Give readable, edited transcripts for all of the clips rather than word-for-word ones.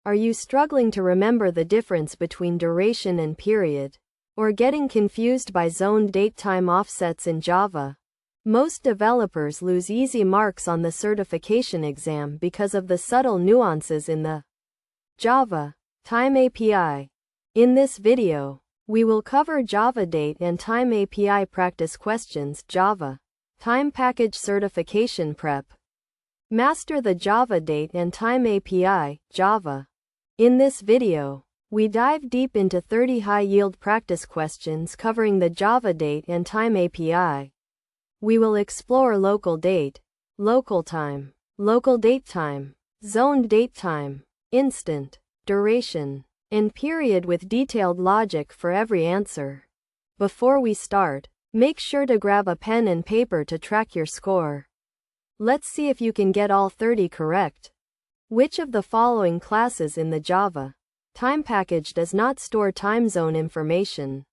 Are you struggling to remember the difference between duration and period? Or getting confused by ZonedDateTime offsets in Java? Most developers lose easy marks on the certification exam because of the subtle nuances in the Java.time API. In this video, we will cover Java Date and Time API practice questions, Java.time package certification prep. Master the Java Date and Time API, Java. In this video, we dive deep into 30 high-yield practice questions covering the Java Date and Time API. We will explore LocalDate, LocalTime, LocalDateTime, ZonedDateTime, instant, duration, and period with detailed logic for every answer. Before we start, make sure to grab a pen and paper to track your score. Let's see if you can get all 30 correct. Which of the following classes in the Java.time package does not store time zone information?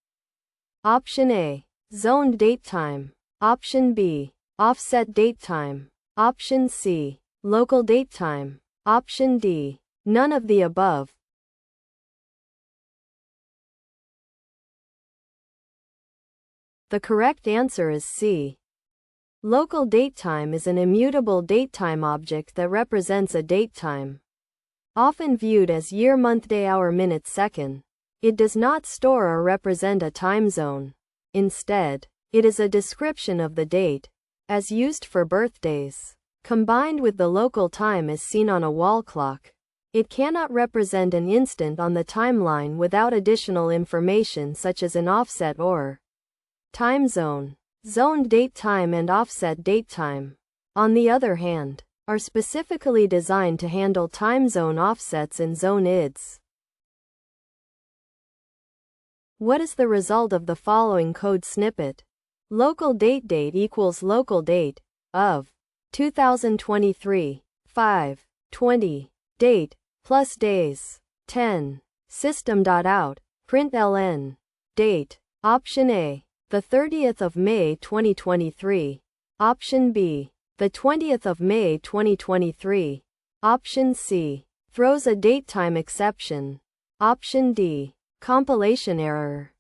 Option A, ZonedDateTime. Option B, OffsetDateTime. Option C, LocalDateTime. Option D, none of the above. The correct answer is C. LocalDateTime is an immutable datetime object that represents a datetime. Often viewed as year, month, day, hour, minute, second, it does not store or represent a time zone. Instead, it is a description of the date, as used for birthdays. Combined with the local time as seen on a wall clock, it cannot represent an instant on the timeline without additional information such as an offset or time zone. ZonedDateTime and OffsetDateTime, on the other hand, are specifically designed to handle time zone offsets and ZonedIDs. What is the result of the following code snippet? LocalDate equals LocalDate of 2023, 5/20, date, plus days, 10, system.out, println, date. Option A, the 30th of May 2023. Option B, the 20th of May 2023. Option C, throws a datetime exception. Option D, compilation error.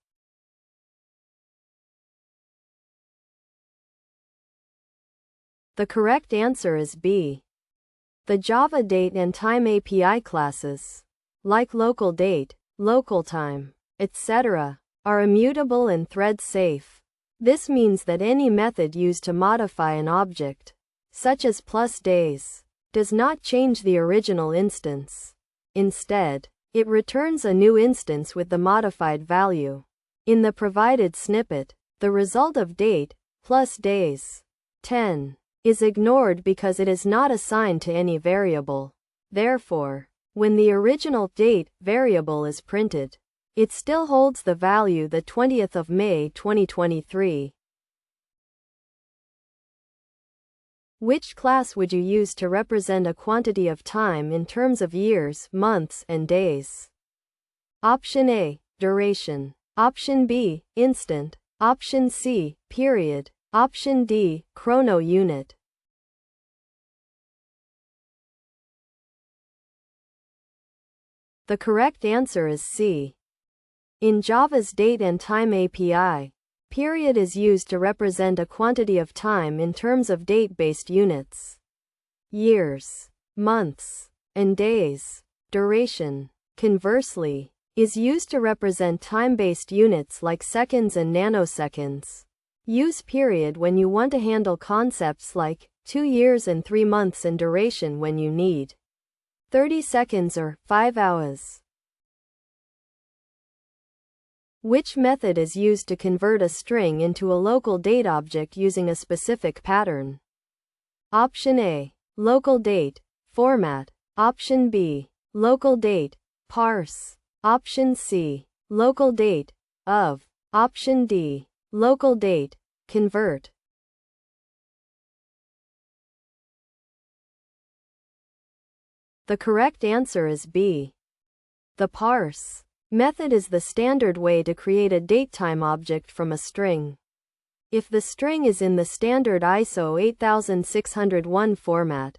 The correct answer is B. The Java Date and Time API classes, like LocalDate, LocalTime, etc., are immutable and thread-safe. This means that any method used to modify an object, such as +days, does not change the original instance. Instead, it returns a new instance with the modified value. In the provided snippet, the result of date plus days, 10, is ignored because it is not assigned to any variable. Therefore, when the original date variable is printed, it still holds the value the 20th of May 2023. Which class would you use to represent a quantity of time in terms of years, months, and days? Option A, duration. Option B, instant. Option C, period. Option D, chrono unit. The correct answer is C. In Java's Date and Time API, period is used to represent a quantity of time in terms of date-based units. Years, months, and days. Duration, conversely, is used to represent time-based units like seconds and nanoseconds. Use period when you want to handle concepts like 2 years and 3 months, and duration when you need 30 seconds or 5 hours. Which method is used to convert a string into a local date object using a specific pattern? Option A, LocalDate, format. Option B, LocalDate, parse. Option C, LocalDate, of. Option D, LocalDate, convert. The correct answer is B. The parse method is the standard way to create a datetime object from a string. If the string is in the standard ISO 8601 format,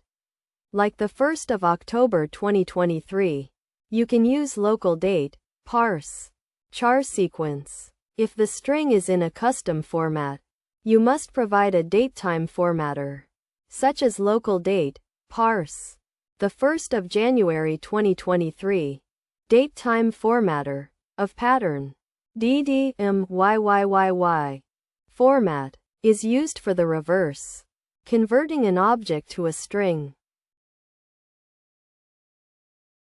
like the 1st of October 2023, You can use LocalDate, parse, char sequence. If the string is in a custom format, you must provide a datetime formatter, such as LocalDate, parse. The 1st of January 2023. Datetime formatter of pattern DDMYYYY format is used for the reverse, converting an object to a string.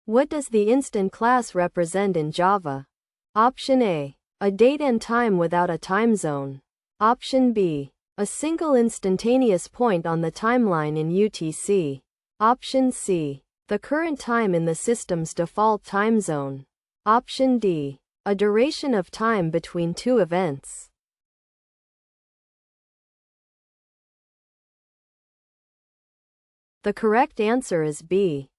What does the instant class represent in Java? Option A. A date and time without a time zone. Option B. A single instantaneous point on the timeline in UTC. Option C. The current time in the system's default time zone. Option D. A duration of time between two events. The correct answer is B.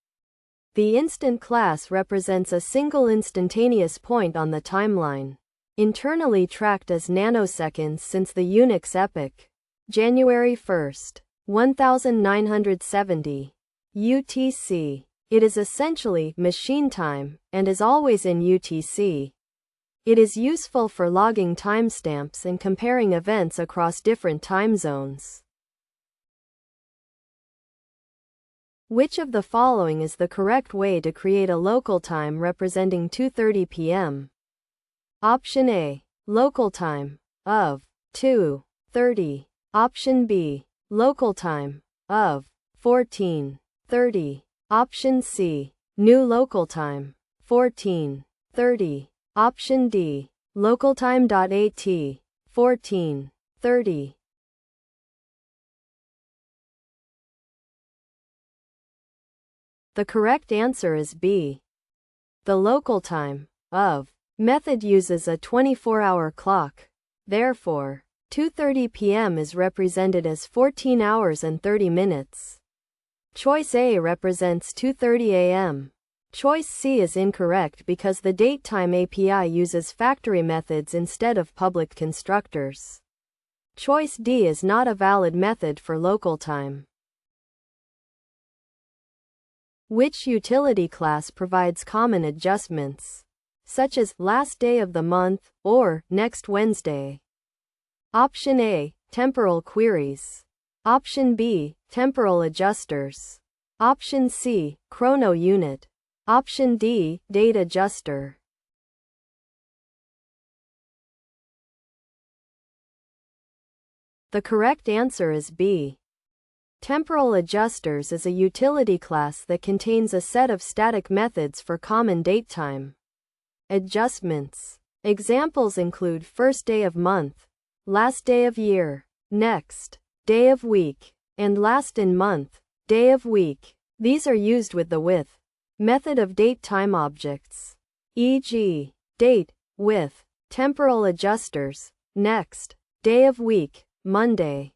The instant class represents a single instantaneous point on the timeline, internally tracked as nanoseconds since the Unix epoch. January 1st, 1970. UTC. It is essentially machine time and is always in UTC. It is useful for logging timestamps and comparing events across different time zones. Which of the following is the correct way to create a local time representing 2:30 p.m.? Option A. Local time of 2:30. Option B. Local time of 14:30. Option C. New local time 14:30. Option D. LocalTime.at 14:30. The correct answer is B. The local time of method uses a 24-hour clock. Therefore, 2:30 p.m. is represented as 14 hours and 30 minutes. Choice A represents 2:30 a.m. Choice C is incorrect because the DateTime API uses factory methods instead of public constructors. Choice D is not a valid method for local time. Which utility class provides common adjustments, such as last day of the month or next Wednesday? Option A. Temporal queries. Option B. Temporal adjusters. Option C. Chrono unit. Option D. Date adjuster. The correct answer is B. Temporal adjusters is a utility class that contains a set of static methods for common datetime adjustments. Examples include first day of month, last day of year, next day of week, and last in month, day of week. These are used with the with method of datetime objects, e.g., date with temporal adjusters, next day of week, Monday.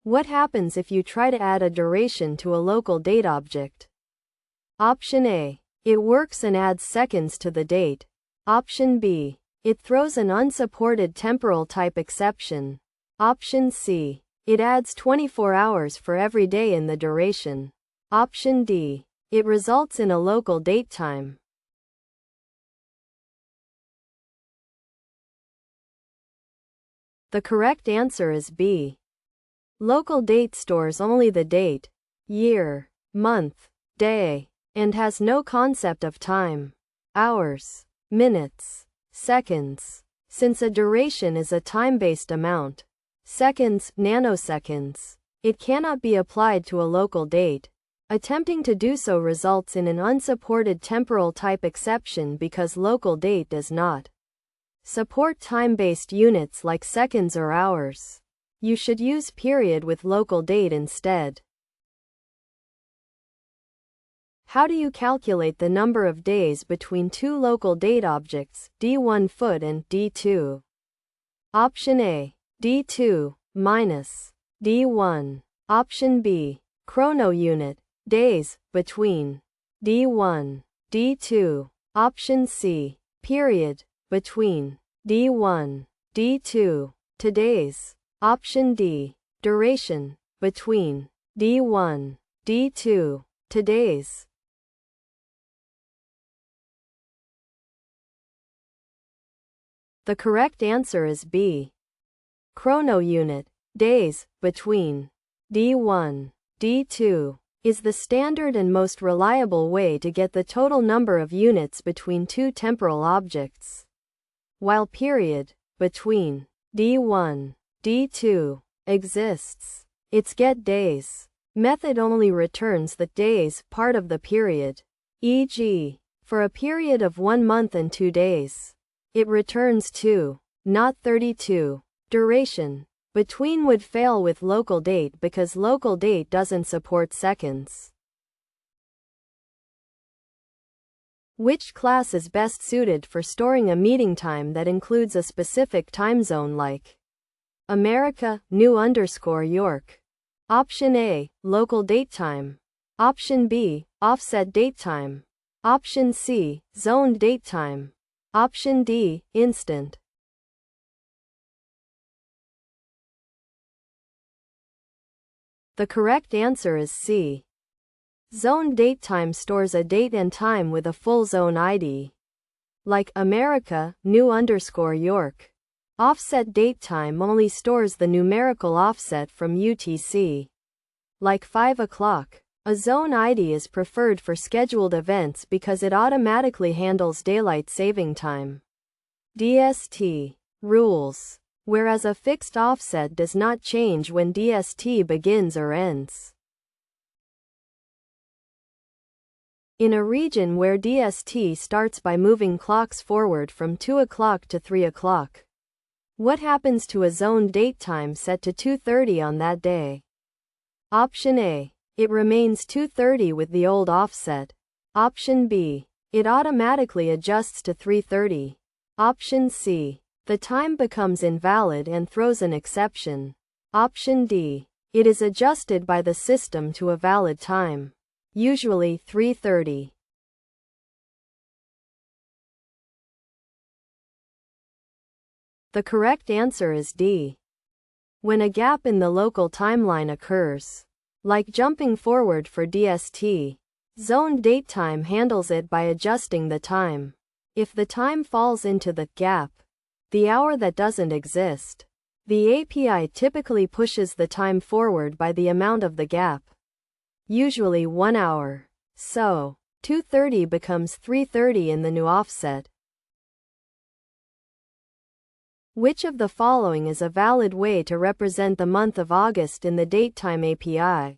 What happens if you try to add a duration to a local date object? Option A. It works and adds seconds to the date. Option B. It throws an unsupported temporal type exception. Option C. It adds 24 hours for every day in the duration. Option D. It results in a local date time. The correct answer is B. Local date stores only the date, year, month, day, and has no concept of time, hours, minutes, seconds. Since a duration is a time-based amount, seconds, nanoseconds, it cannot be applied to a local date. Attempting to do so results in an unsupported temporal type exception because local date does not support time-based units like seconds or hours. You should use period with local date instead. How do you calculate the number of days between two local date objects, D1 foot and D2? Option A. D2 minus D1. Option B. Chrono unit, days, between D1, D2. Option C. Period, between D1, D2, to days. Option D. Duration, between D1, D2, to days. The correct answer is B. Chrono unit, days, between. D1. D2 is the standard and most reliable way to get the total number of units between two temporal objects. While period, between. D1. D2 exists. Its getDays method only returns the days part of the period. E.g., for a period of 1 month and 2 days, it returns 2, not 32. Duration. Between would fail with LocalDate because LocalDate doesn't support seconds. Which class is best suited for storing a meeting time that includes a specific time zone like America, New_York? Option A, LocalDateTime. Option B, OffsetDateTime. Option C, ZonedDateTime. Option D, Instant. The correct answer is C. ZonedDateTime stores a date and time with a full zone ID. Like America, New_York. OffsetDateTime only stores the numerical offset from UTC. Like 5 o'clock. A zone ID is preferred for scheduled events because it automatically handles daylight saving time. DST. Rules. Whereas a fixed offset does not change when DST begins or ends. In a region where DST starts by moving clocks forward from 2 o'clock to 3 o'clock, what happens to a zoned date time set to 2:30 on that day? Option A. It remains 2:30 with the old offset. Option B. It automatically adjusts to 3:30. Option C. The time becomes invalid and throws an exception. Option D. It is adjusted by the system to a valid time. Usually 3:30. The correct answer is D. When a gap in the local timeline occurs, like jumping forward for DST, ZonedDateTime handles it by adjusting the time. If the time falls into the gap, the hour that doesn't exist, the API typically pushes the time forward by the amount of the gap. Usually 1 hour. So, 2:30 becomes 3:30 in the new offset. Which of the following is a valid way to represent the month of August in the DateTime API?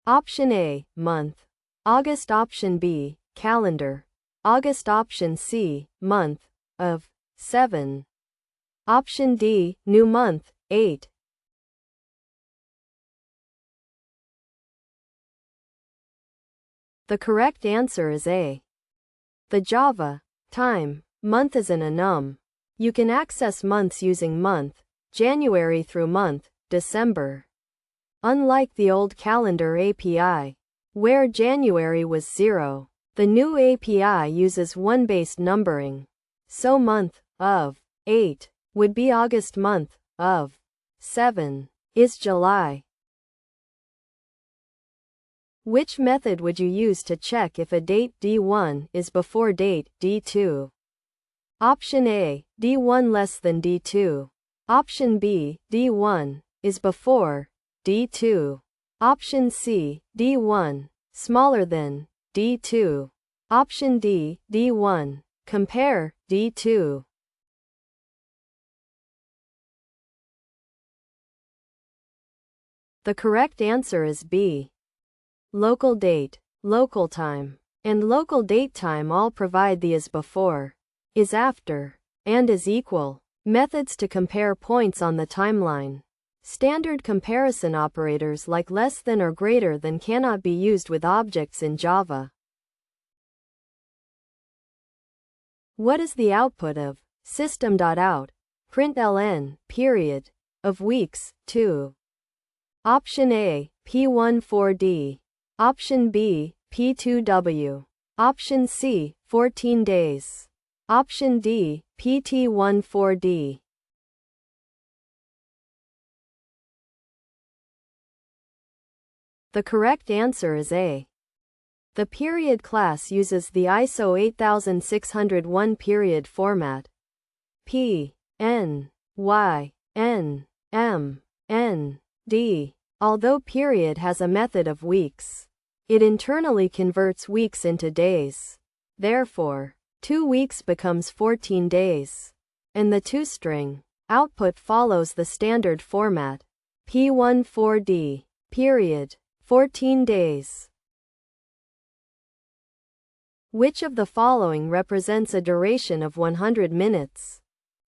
Option A, month. August. Option B, calendar. August. Option C, month of 7. Option D, new month, 8. The correct answer is A. The java.time month is an enum. You can access months using month, January through month, December. Unlike the old calendar API, where January was 0, the new API uses 1-based numbering. So month of 8 would be August, month of 7 is July. Which method would you use to check if a date D1 is before date D2? Option A, D1 less than D2. Option B, D1 is before D2. Option C, D1 smaller than D2. Option D, D1 compare D2. The correct answer is B. LocalDate, LocalTime, and LocalDateTime all provide the is before, is after, and is equal methods to compare points on the timeline. Standard comparison operators like less than or greater than cannot be used with objects in Java. What is the output of system.out println period of weeks 2? Option A, P14D. Option B, P2W. Option C, 14 days. Option D, PT14D. The correct answer is A. The period class uses the ISO 8601 period format. P, N, Y, N, M, N, D. Although period has a method of weeks, it internally converts weeks into days. Therefore, 2 weeks becomes 14 days. And the toString output follows the standard format. P14D, period, 14 days. Which of the following represents a duration of 100 minutes?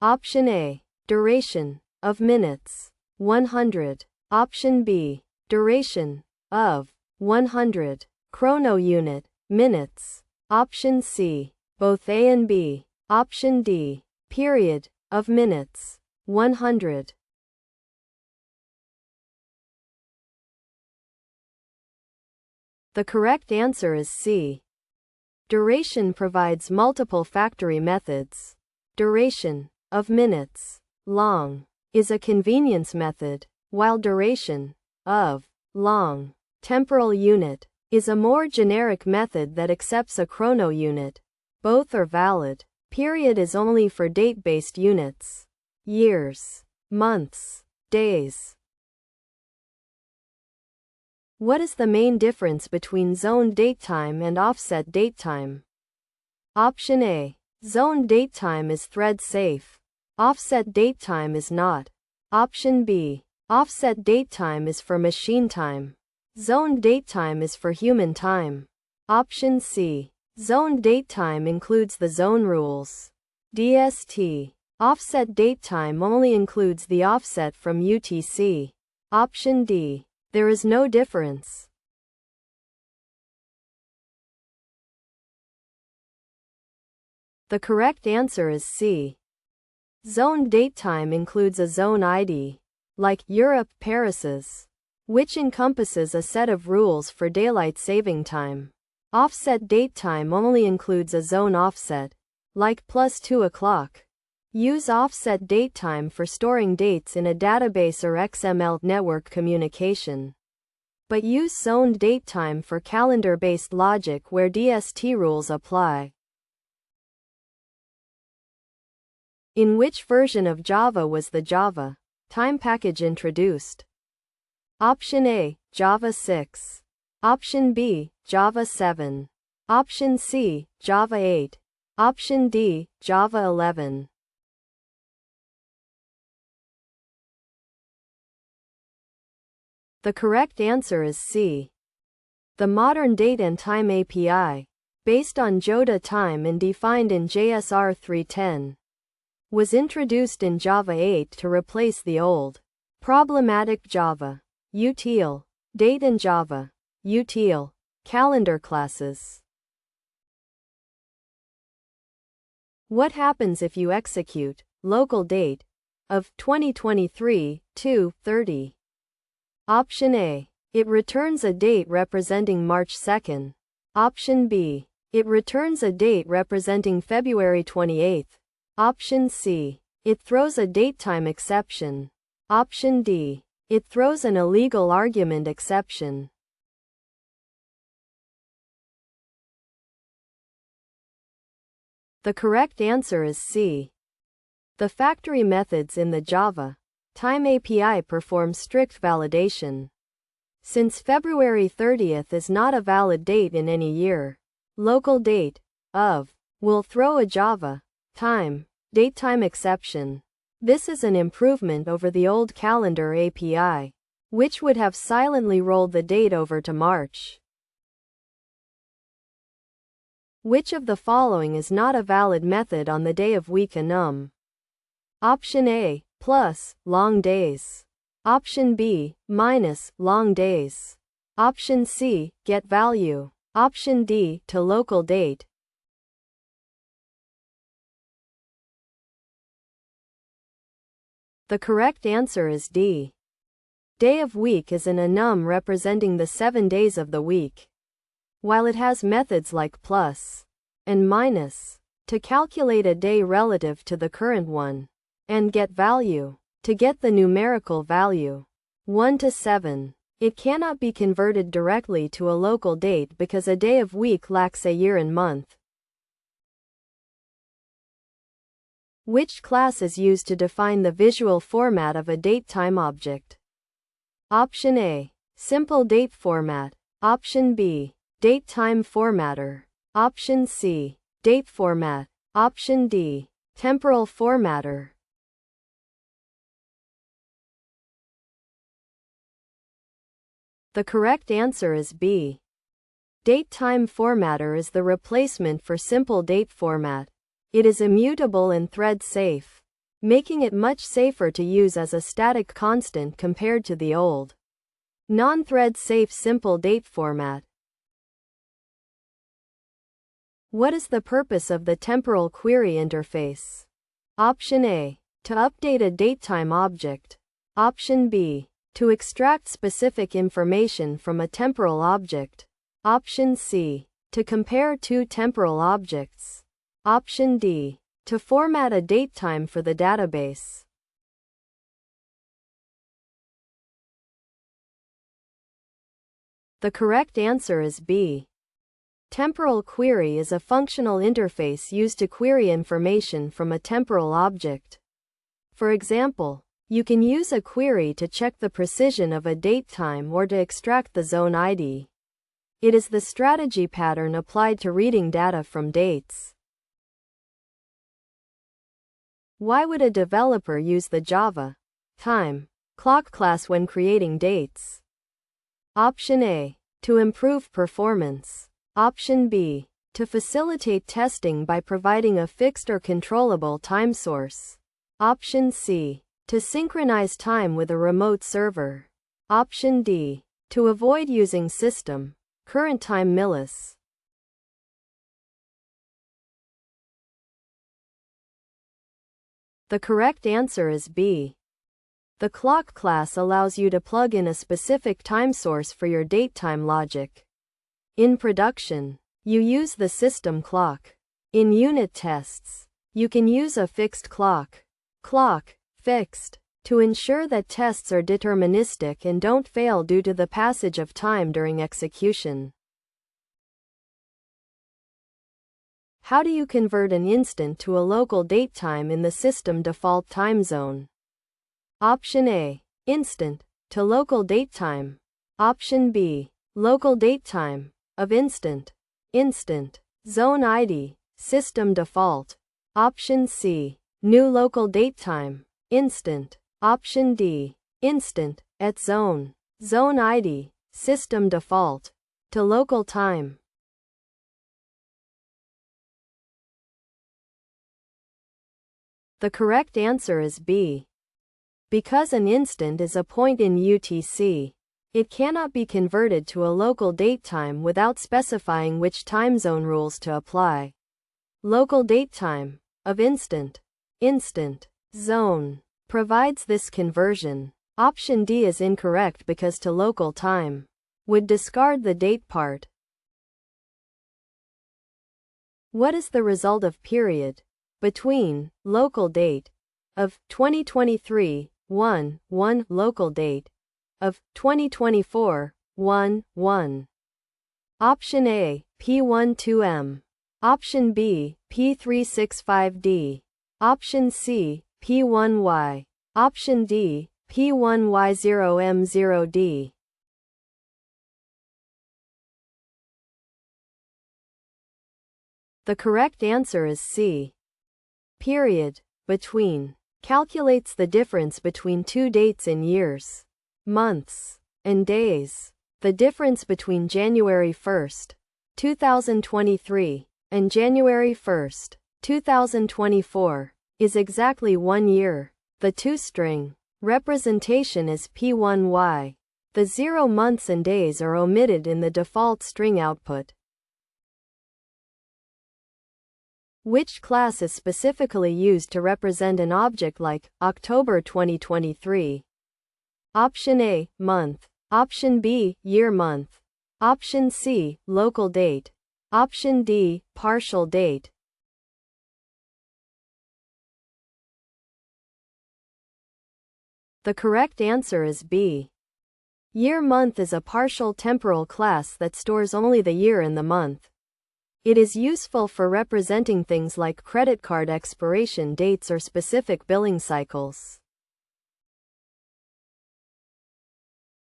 Option A, duration of minutes, 100. Option B, duration of 100 chrono unit minutes. Option C, both A and B. Option D, period of minutes, 100. The correct answer is C. Duration provides multiple factory methods. Duration of minutes, long, is a convenience method, while duration of long temporal unit is a more generic method that accepts a chrono unit. Both are valid. Period is only for date-based units. Years, months, days. What is the main difference between zoned datetime and offset datetime? Option A. Zoned datetime is thread safe. Offset datetime is not. Option B. Offset datetime is for machine time. Zoned datetime is for human time. Option C. Zoned datetime includes the zone rules. DST. Offset datetime only includes the offset from UTC. Option D. There is no difference. The correct answer is C. Zoned datetime includes a zone ID, like Europe Paris's, which encompasses a set of rules for daylight saving time. Offset datetime only includes a zone offset, like +2 o'clock. Use offset datetime for storing dates in a database or XML network communication. But use zoned datetime for calendar-based logic where DST rules apply. In which version of Java was the java.time package introduced? Option A, Java 6. Option B, Java 7. Option C, Java 8. Option D, Java 11. The correct answer is C. The modern date and time API, based on ZonedDateTime and defined in JSR 3.10, was introduced in Java 8 to replace the old, problematic Java util date and Java util calendar classes. What happens if you execute LocalDate of 2023-2-30? Option A. It returns a date representing March 2nd. Option B. It returns a date representing February 28th. Option C. It throws a datetime exception. Option D. It throws an illegal argument exception. The correct answer is C. The factory methods in the Java.time API perform strict validation. Since February 30th is not a valid date in any year, LocalDate of will throw a Java.time datetime exception. This is an improvement over the old calendar API, which would have silently rolled the date over to March. Which of the following is not a valid method on the day of week enum? Option A, plus, long days. Option B, minus, long days. Option C, get value. Option D, to local date. The correct answer is D. Day of week is an enum representing the 7 days of the week. While it has methods like plus and minus to calculate a day relative to the current one, and get value to get the numerical value 1 to 7, it cannot be converted directly to a local date because a day of week lacks a year and month. Which class is used to define the visual format of a datetime object? Option A. Simple date format. Option B. Datetime formatter. Option C. Date format. Option D. Temporal formatter. The correct answer is B. Datetime formatter is the replacement for simple date format. It is immutable and thread-safe, making it much safer to use as a static constant compared to the old, non-thread-safe simple date format. What is the purpose of the temporal query interface? Option A. To update a datetime object. Option B. To extract specific information from a temporal object. Option C. To compare two temporal objects. Option D. To format a datetime for the database. The correct answer is B. Temporal query is a functional interface used to query information from a temporal object. For example, you can use a query to check the precision of a datetime or to extract the zone ID. It is the strategy pattern applied to reading data from dates. Why would a developer use the java.time clock class when creating dates? Option A. To improve performance. Option B. To facilitate testing by providing a fixed or controllable time source. Option C. To synchronize time with a remote server. Option D. To avoid using system current time millis. The correct answer is B. The clock class allows you to plug in a specific time source for your datetime logic. In production, you use the system clock. In unit tests, you can use a fixed clock. Fixed, to ensure that tests are deterministic and don't fail due to the passage of time during execution. How do you convert an instant to a local datetime in the system default time zone? Option A. Instant to local datetime. Option B. Local datetime of instant. Zone ID, system default. Option C. New local datetime, instant. Option D. Instant at zone ID, system default to local time. The correct answer is B. Because an instant is a point in UTC, it cannot be converted to a local datetime without specifying which time zone rules to apply. Local datetime of instant zone provides this conversion. Option D is incorrect because to local time would discard the date part. What is the result of period between local date of 2023 1 local date of 2024 1 Option A P12M. Option B P365D. Option C P1Y. Option D P1Y0M0D. The correct answer is C. Period between calculates the difference between two dates in years, months, and days. The difference between January 1st, 2023, and January 1st, 2024, is exactly 1 year. The two-string representation is P1Y. The 0 months and days are omitted in the default string output. Which class is specifically used to represent an object like October 2023? Option A, month. Option B, year-month. Option C, local date. Option D, partial date. The correct answer is B. Year-month is a partial temporal class that stores only the year in the month. It is useful for representing things like credit card expiration dates or specific billing cycles.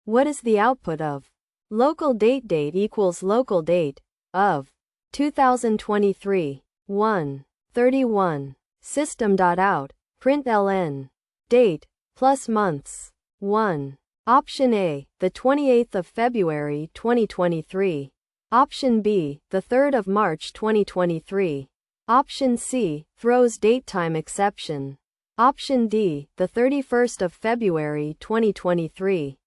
What is the output of LocalDate date equals LocalDate of 2023 1/31 system.out println date plus months 1. Option A, the 28th of February 2023. Option B, the 3rd of March 2023. Option C, throws datetime exception. Option D, the 31st of February 2023.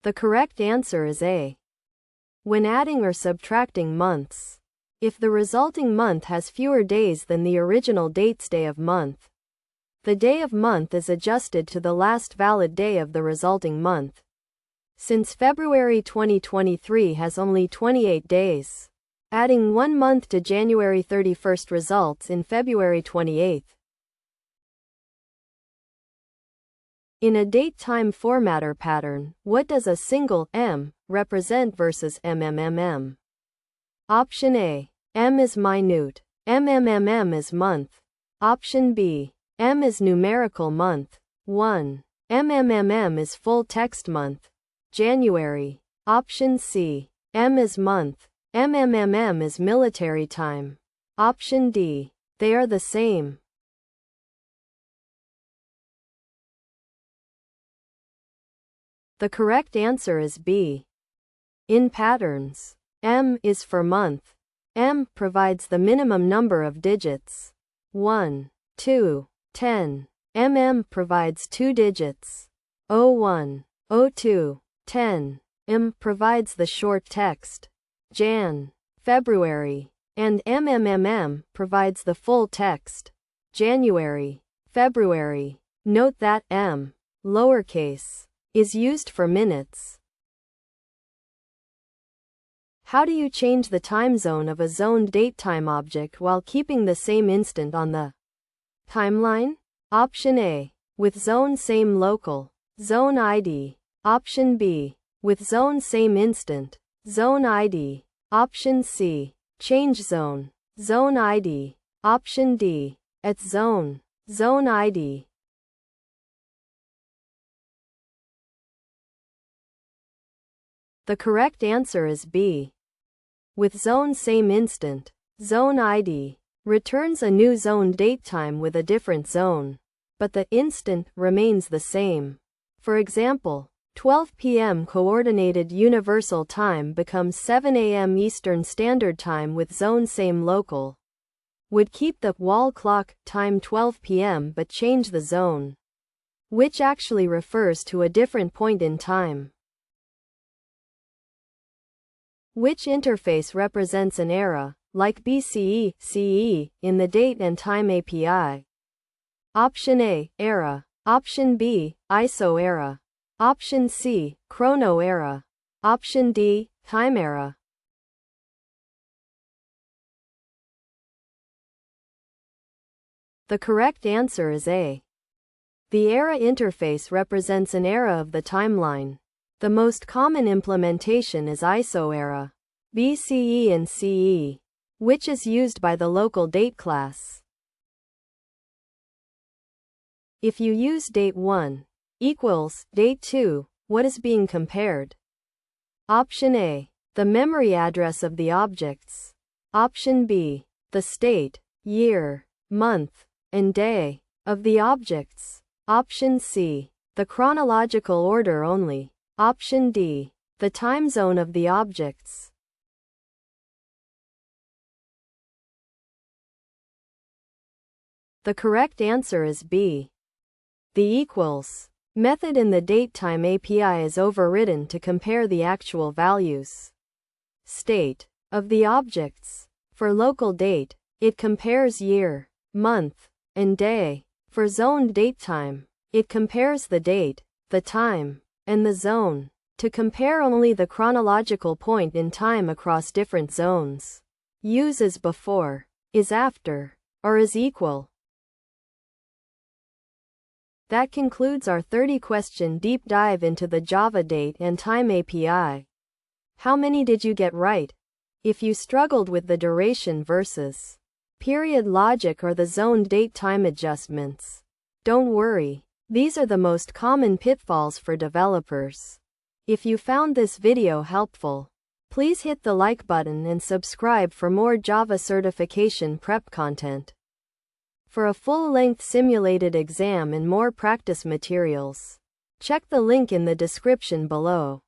The correct answer is A. When adding or subtracting months. If the resulting month has fewer days than the original date's day of month, the day of month is adjusted to the last valid day of the resulting month. Since February 2023 has only 28 days, adding 1 month to January 31st results in February 28th. In a date-time formatter pattern, what does a single M represent versus MMMM? Option A. M is minute. MMMM is month. Option B. M is numerical month. 1. MMMM is full text month. January. Option C. M is month. MMMM is military time. Option D. They are the same. The correct answer is B. In patterns, M is for month. M provides the minimum number of digits. 1, 2, 10. MM provides 2 digits. 01, 02, 10. M provides the short text. Jan, February. And MMMM provides the full text. January, February. Note that M, lowercase, is used for minutes. How do you change the time zone of a ZonedDateTime object while keeping the same instant on the timeline? Option A. With zone same local, zone ID. Option B. With zone same instant, zone ID. Option C. Change zone, zone ID. Option D. At zone, zone ID. The correct answer is B. With zone same instant, zone ID returns a new ZonedDateTime with a different zone, but the instant remains the same. For example, 12 p.m. Coordinated Universal Time becomes 7 a.m. Eastern Standard Time with zone same local. Would keep the wall clock time 12 p.m. but change the zone, which actually refers to a different point in time. Which interface represents an era, like BCE, CE, in the Date and Time API? Option A, era. Option B, ISO era. Option C, chrono era. Option D, time era. The correct answer is A. The era interface represents an era of the timeline. The most common implementation is ISO era, BCE and CE, which is used by the LocalDate class. If you use date 1 equals date 2, what is being compared? Option A, the memory address of the objects. Option B, the state, year, month, and day of the objects. Option C, the chronological order only. Option D, the time zone of the objects. The correct answer is B. The equals method in the DateTime API is overridden to compare the actual values. State of the objects. For LocalDate, it compares year, month, and day. For ZonedDateTime, it compares the date, the time, and the zone. To compare only the chronological point in time across different zones. Use is before, is after, or is equal. That concludes our 30-question deep dive into the Java Date and Time API. How many did you get right? If you struggled with the duration versus period logic or the ZonedDateTime adjustments, don't worry. These are the most common pitfalls for developers. If you found this video helpful, please hit the like button and subscribe for more Java certification prep content. For a full-length simulated exam and more practice materials, check the link in the description below.